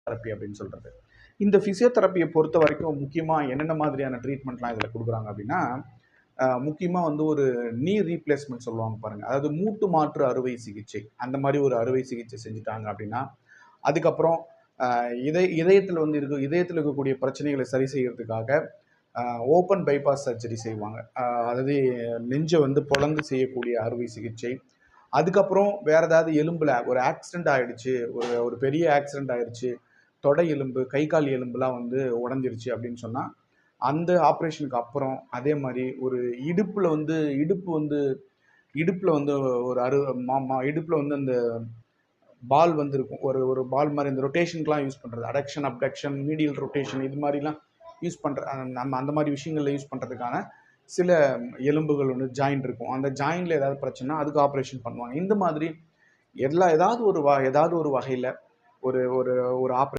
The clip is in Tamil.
தெரப்பி அப்படின்னு சொல்கிறது. இந்த ஃபிசியோதெரப்பியை பொறுத்த வரைக்கும் முக்கியமாக என்னென்ன மாதிரியான ட்ரீட்மெண்ட்லாம் இதில் கொடுக்குறாங்க அப்படின்னா, முக்கியமாக வந்து ஒரு நீ ரீப்ளேஸ்மெண்ட் சொல்லுவாங்க பாருங்கள், அதாவது மூட்டு மாற்று அறுவை சிகிச்சை. அந்த மாதிரி ஒரு அறுவை சிகிச்சை செஞ்சுட்டாங்க அப்படின்னா, அதுக்கப்புறம் இதயத்தில் வந்து இதயத்தில் இருக்கக்கூடிய பிரச்சனைகளை சரி செய்யறதுக்காக ஓப்பன் பைபாஸ் சர்ஜரி செய்வாங்க. அதாவது நெஞ்சை வந்து பொளந்து செய்யக்கூடிய அறுவை சிகிச்சை. அதுக்கப்புறம் வேற ஏதாவது எலும்புல ஒரு ஆக்சிடென்ட் ஆயிடுச்சு, ஒரு பெரிய ஆக்சிடென்ட் ஆயிடுச்சு, தொடை எலும்பு, கை கால் எலும்புலாம் வந்து உடஞ்சிருச்சு அப்படின்னு சொன்னால், அந்த ஆப்ரேஷனுக்கு அப்புறம் அதே மாதிரி ஒரு இடுப்பில் வந்து இடுப்பில் வந்து ஒரு இடுப்பில் வந்து அந்த பால் வந்து இருக்கும். ஒரு பால் மாதிரி இந்த ரொட்டேஷனுக்குலாம் யூஸ் பண்ணுறது, அடக்ஷன் அப்டக்ஷன் மீடியல் ரொட்டேஷன் இது மாதிரிலாம் யூஸ் பண்ணுற நம்ம அந்த மாதிரி விஷயங்களில் யூஸ் பண்ணுறதுக்கான சில எலும்புகள் வந்து ஜாயிண்ட் இருக்கும். அந்த ஜாயிண்டில் ஏதாவது பிரச்சனை அதுக்கு ஆப்ரேஷன் பண்ணுவாங்க. இந்த மாதிரி ஏதாவது ஒரு வகையில் ஒரு ஒரு ஒரு ஆப்ரேஷன்